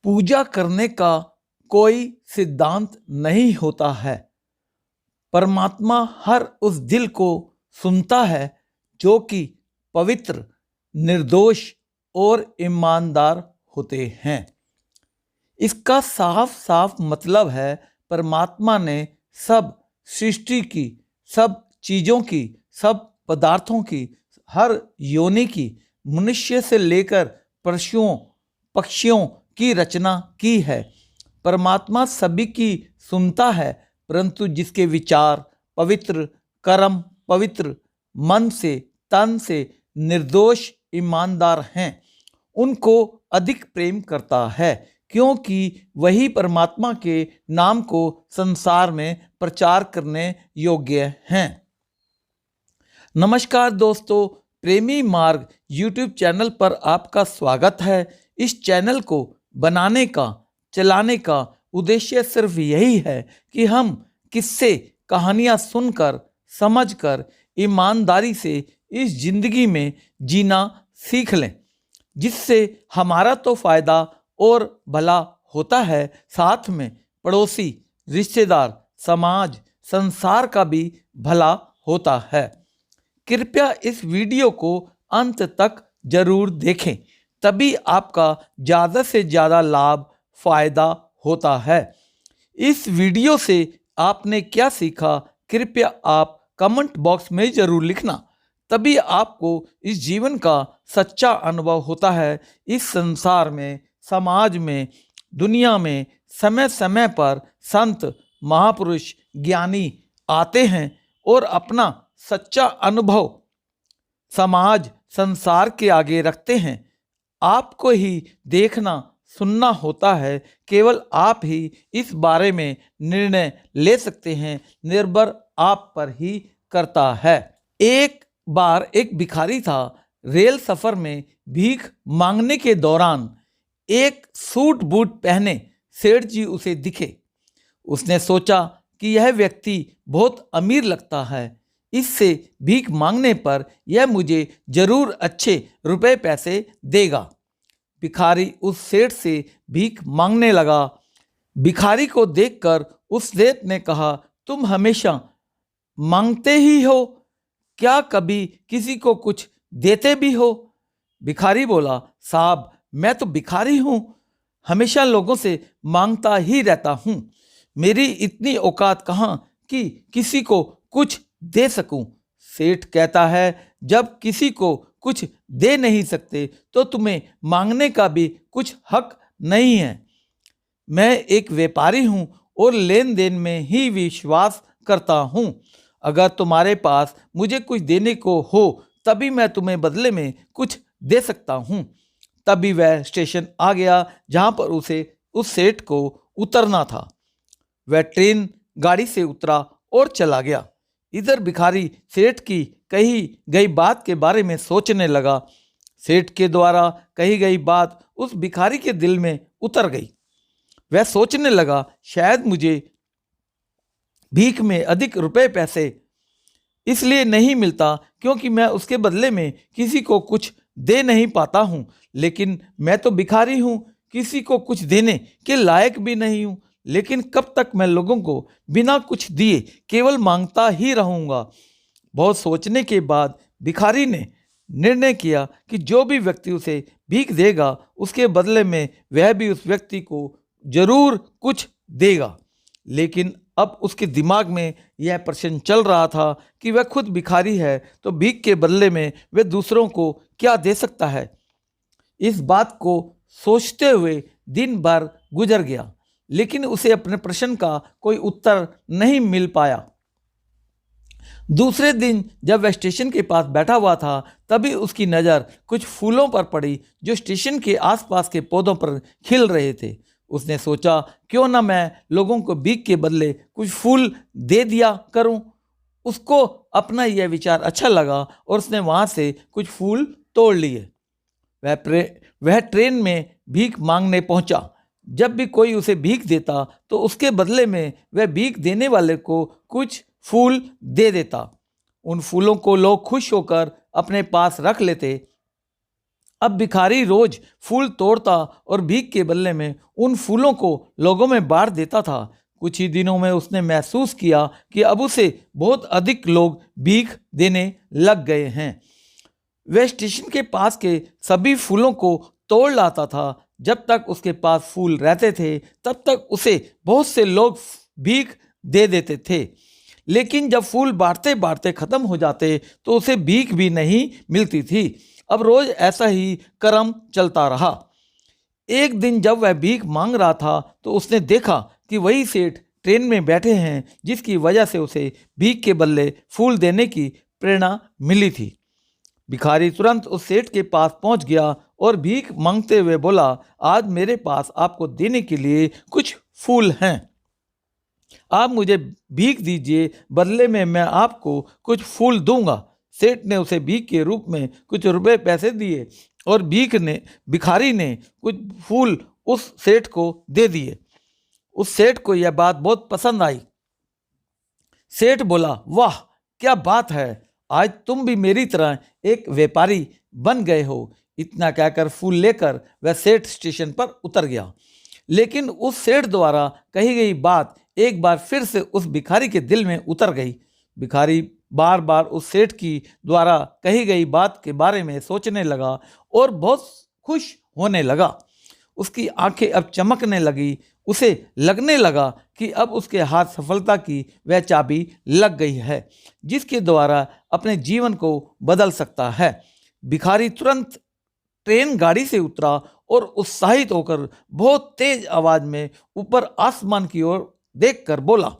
पूजा करने का कोई सिद्धांत नहीं होता है। परमात्मा हर उस दिल को सुनता है जो कि पवित्र, निर्दोष और ईमानदार होते हैं। इसका साफ साफ मतलब है परमात्मा ने सब सृष्टि की, सब चीज़ों की, सब पदार्थों की, हर योनि की, मनुष्य से लेकर पशुओं पक्षियों की रचना की है। परमात्मा सभी की सुनता है, परंतु जिसके विचार पवित्र, कर्म पवित्र, मन से, तन से निर्दोष ईमानदार हैं, उनको अधिक प्रेम करता है, क्योंकि वही परमात्मा के नाम को संसार में प्रचार करने योग्य हैं। नमस्कार दोस्तों, प्रेमी मार्ग यूट्यूब चैनल पर आपका स्वागत है। इस चैनल को बनाने का, चलाने का उद्देश्य सिर्फ यही है कि हम किस्से, कहानियाँ सुनकर, समझकर ईमानदारी से इस जिंदगी में जीना सीख लें, जिससे हमारा तो फ़ायदा और भला होता है, साथ में पड़ोसी, रिश्तेदार, समाज, संसार का भी भला होता है। कृपया इस वीडियो को अंत तक जरूर देखें, तभी आपका ज़्यादा से ज़्यादा लाभ, फ़ायदा होता है। इस वीडियो से आपने क्या सीखा, कृपया आप कमेंट बॉक्स में ज़रूर लिखना, तभी आपको इस जीवन का सच्चा अनुभव होता है। इस संसार में, समाज में, दुनिया में समय समय पर संत, महापुरुष, ज्ञानी आते हैं और अपना सच्चा अनुभव समाज, संसार के आगे रखते हैं। आपको ही देखना, सुनना होता है, केवल आप ही इस बारे में निर्णय ले सकते हैं, निर्भर आप पर ही करता है। एक बार एक भिखारी था। रेल सफ़र में भीख मांगने के दौरान एक सूट बूट पहने सेठ जी उसे दिखे। उसने सोचा कि यह व्यक्ति बहुत अमीर लगता है, इससे भीख मांगने पर यह मुझे जरूर अच्छे रुपए पैसे देगा। भिखारी उस सेठ से भीख मांगने लगा। भिखारी को देखकर उस सेठ ने कहा, तुम हमेशा मांगते ही हो, क्या कभी किसी को कुछ देते भी हो? भिखारी बोला, साहब मैं तो भिखारी हूँ, हमेशा लोगों से मांगता ही रहता हूँ। मेरी इतनी औकात कहाँ कि किसी को कुछ दे सकूं। सेठ कहता है, जब किसी को कुछ दे नहीं सकते तो तुम्हें मांगने का भी कुछ हक नहीं है। मैं एक व्यापारी हूँ और लेन देन में ही विश्वास करता हूँ। अगर तुम्हारे पास मुझे कुछ देने को हो तभी मैं तुम्हें बदले में कुछ दे सकता हूँ। तभी वह स्टेशन आ गया जहाँ पर उसे उस सेठ को उतरना था। वह ट्रेन गाड़ी से उतरा और चला गया। इधर भिखारी सेठ की कही गई बात के बारे में सोचने लगा। सेठ के द्वारा कही गई बात उस भिखारी के दिल में उतर गई। वह सोचने लगा, शायद मुझे भीख में अधिक रुपए पैसे इसलिए नहीं मिलता क्योंकि मैं उसके बदले में किसी को कुछ दे नहीं पाता हूँ, लेकिन मैं तो भिखारी हूँ, किसी को कुछ देने के लायक भी नहीं हूँ। लेकिन कब तक मैं लोगों को बिना कुछ दिए केवल मांगता ही रहूँगा। बहुत सोचने के बाद भिखारी ने निर्णय किया कि जो भी व्यक्ति उसे भीख देगा उसके बदले में वह भी उस व्यक्ति को जरूर कुछ देगा। लेकिन अब उसके दिमाग में यह प्रश्न चल रहा था कि वह खुद भिखारी है तो भीख के बदले में वह दूसरों को क्या दे सकता है। इस बात को सोचते हुए दिन भर गुजर गया, लेकिन उसे अपने प्रश्न का कोई उत्तर नहीं मिल पाया। दूसरे दिन जब वह स्टेशन के पास बैठा हुआ था, तभी उसकी नज़र कुछ फूलों पर पड़ी जो स्टेशन के आसपास के पौधों पर खिल रहे थे। उसने सोचा, क्यों ना मैं लोगों को भीख के बदले कुछ फूल दे दिया करूं। उसको अपना यह विचार अच्छा लगा और उसने वहां से कुछ फूल तोड़ लिए। वह ट्रेन में भीख मांगने पहुंचा। जब भी कोई उसे भीख देता तो उसके बदले में वह भीख देने वाले को कुछ फूल दे देता। उन फूलों को लोग खुश होकर अपने पास रख लेते। अब भिखारी रोज फूल तोड़ता और भीख के बदले में उन फूलों को लोगों में बांट देता था। कुछ ही दिनों में उसने महसूस किया कि अब उसे बहुत अधिक लोग भीख देने लग गए हैं। वह स्टेशन के पास के सभी फूलों को तोड़ लाता था। जब तक उसके पास फूल रहते थे तब तक उसे बहुत से लोग भीख दे देते थे, लेकिन जब फूल बांटते बांटते खत्म हो जाते तो उसे भीख भी नहीं मिलती थी। अब रोज ऐसा ही क्रम चलता रहा। एक दिन जब वह भीख मांग रहा था तो उसने देखा कि वही सेठ ट्रेन में बैठे हैं, जिसकी वजह से उसे भीख के बदले फूल देने की प्रेरणा मिली थी। भिखारी तुरंत उस सेठ के पास पहुंच गया और भीख मांगते हुए बोला, आज मेरे पास आपको देने के लिए कुछ फूल हैं, आप मुझे भीख दीजिए, बदले में मैं आपको कुछ फूल दूंगा। सेठ ने उसे भीख के रूप में कुछ रुपए पैसे दिए और भिखारी ने कुछ फूल उस सेठ को दे दिए। उस सेठ को यह बात बहुत पसंद आई। सेठ बोला, वाह क्या बात है, आज तुम भी मेरी तरह एक व्यापारी बन गए हो। इतना कहकर फूल लेकर वह सेठ स्टेशन पर उतर गया। लेकिन उस सेठ द्वारा कही गई बात एक बार फिर से उस भिखारी के दिल में उतर गई। भिखारी बार बार उस सेठ की द्वारा कही गई बात के बारे में सोचने लगा और बहुत खुश होने लगा। उसकी आंखें अब चमकने लगी। उसे लगने लगा कि अब उसके हाथ सफलता की वह चाबी लग गई है, जिसके द्वारा अपने जीवन को बदल सकता है। भिखारी तुरंत ट्रेन गाड़ी से उतरा और उत्साहित होकर बहुत तेज आवाज में ऊपर आसमान की ओर देखकर बोला,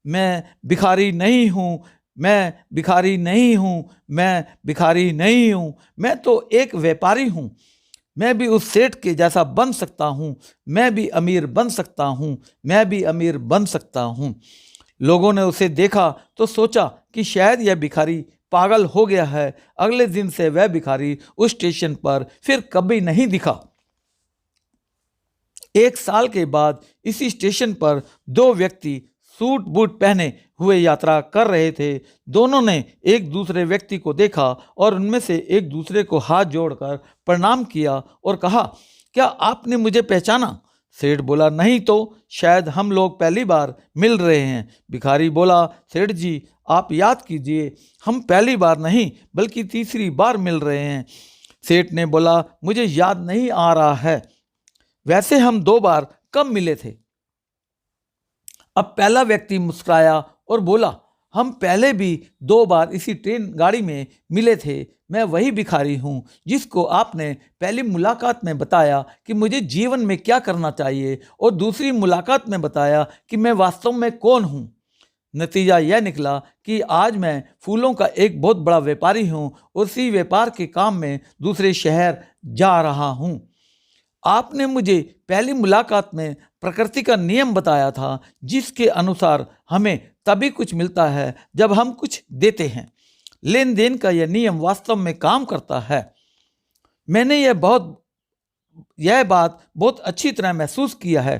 मैं भिखारी नहीं हूँ, मैं भिखारी नहीं हूँ, मैं भिखारी नहीं हूँ, मैं तो एक व्यापारी हूँ। मैं भी उस सेठ के जैसा बन सकता हूँ, मैं भी अमीर बन सकता हूँ, मैं भी अमीर बन सकता हूँ। लोगों ने उसे देखा तो सोचा कि शायद यह भिखारी पागल हो गया है। अगले दिन से वह भिखारी उस स्टेशन पर फिर कभी नहीं दिखा। एक साल के बाद इसी स्टेशन पर दो व्यक्ति सूट बूट पहने हुए यात्रा कर रहे थे। दोनों ने एक दूसरे व्यक्ति को देखा और उनमें से एक दूसरे को हाथ जोड़कर प्रणाम किया और कहा, क्या आपने मुझे पहचाना? सेठ बोला, नहीं तो, शायद हम लोग पहली बार मिल रहे हैं। भिखारी बोला, सेठ जी आप याद कीजिए, हम पहली बार नहीं बल्कि तीसरी बार मिल रहे हैं। सेठ ने बोला, मुझे याद नहीं आ रहा है, वैसे हम 2 बार कब मिले थे? अब पहला व्यक्ति मुस्कुराया और बोला, हम पहले भी 2 बार इसी ट्रेन गाड़ी में मिले थे। मैं वही भिखारी हूँ जिसको आपने पहली मुलाकात में बताया कि मुझे जीवन में क्या करना चाहिए और दूसरी मुलाकात में बताया कि मैं वास्तव में कौन हूँ। नतीजा यह निकला कि आज मैं फूलों का एक बहुत बड़ा व्यापारी हूँ। उसी व्यापार के काम में दूसरे शहर जा रहा हूँ। आपने मुझे पहली मुलाकात में प्रकृति का नियम बताया था, जिसके अनुसार हमें तभी कुछ मिलता है जब हम कुछ देते हैं। लेन देन का यह नियम वास्तव में काम करता है। मैंने यह बात बहुत अच्छी तरह महसूस किया है,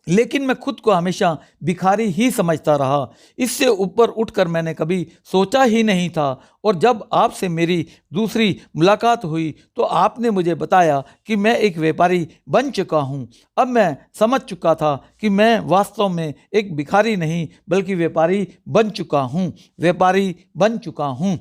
लेकिन मैं खुद को हमेशा भिखारी ही समझता रहा। इससे ऊपर उठकर मैंने कभी सोचा ही नहीं था। और जब आपसे मेरी दूसरी मुलाकात हुई तो आपने मुझे बताया कि मैं एक व्यापारी बन चुका हूँ। अब मैं समझ चुका था कि मैं वास्तव में एक भिखारी नहीं बल्कि व्यापारी बन चुका हूँ, व्यापारी बन चुका हूँ।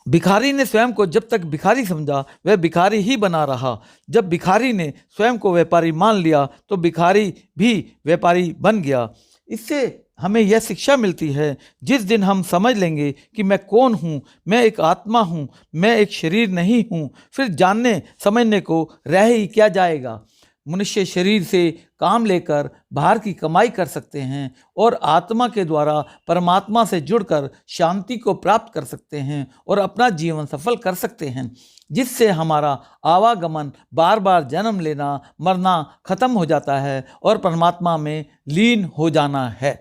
भिखारी ने स्वयं को जब तक भिखारी समझा वह भिखारी ही बना रहा। जब भिखारी ने स्वयं को व्यापारी मान लिया तो भिखारी भी व्यापारी बन गया। इससे हमें यह शिक्षा मिलती है, जिस दिन हम समझ लेंगे कि मैं कौन हूँ, मैं एक आत्मा हूँ, मैं एक शरीर नहीं हूँ, फिर जानने समझने को रह ही क्या जाएगा। मनुष्य शरीर से काम लेकर बाहर की कमाई कर सकते हैं और आत्मा के द्वारा परमात्मा से जुड़कर शांति को प्राप्त कर सकते हैं और अपना जीवन सफल कर सकते हैं, जिससे हमारा आवागमन बार बार जन्म लेना मरना खत्म हो जाता है और परमात्मा में लीन हो जाना है।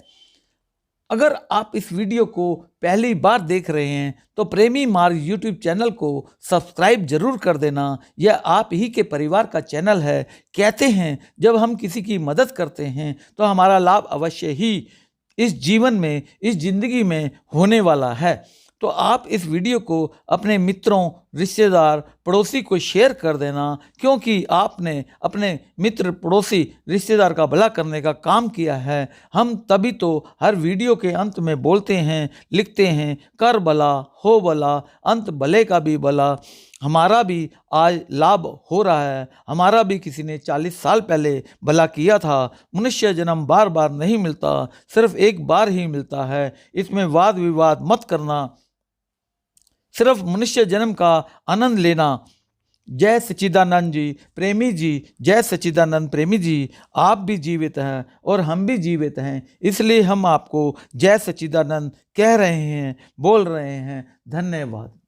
अगर आप इस वीडियो को पहली बार देख रहे हैं तो प्रेमी मार्ग यूट्यूब चैनल को सब्सक्राइब जरूर कर देना। यह आप ही के परिवार का चैनल है। कहते हैं जब हम किसी की मदद करते हैं तो हमारा लाभ अवश्य ही इस जीवन में, इस जिंदगी में होने वाला है। तो आप इस वीडियो को अपने मित्रों, रिश्तेदार, पड़ोसी को शेयर कर देना, क्योंकि आपने अपने मित्र, पड़ोसी, रिश्तेदार का भला करने का काम किया है। हम तभी तो हर वीडियो के अंत में बोलते हैं, लिखते हैं, कर भला हो भला, अंत भले का भी भला। हमारा भी आज लाभ हो रहा है, हमारा भी किसी ने 40 साल पहले भला किया था। मनुष्य जन्म बार बार नहीं मिलता, सिर्फ एक बार ही मिलता है। इसमें वाद विवाद मत करना, सिर्फ मनुष्य जन्म का आनंद लेना। जय सच्चिदानंद जी, प्रेमी जी, जय सच्चिदानंद प्रेमी जी। आप भी जीवित हैं और हम भी जीवित हैं, इसलिए हम आपको जय सच्चिदानंद कह रहे हैं, बोल रहे हैं। धन्यवाद।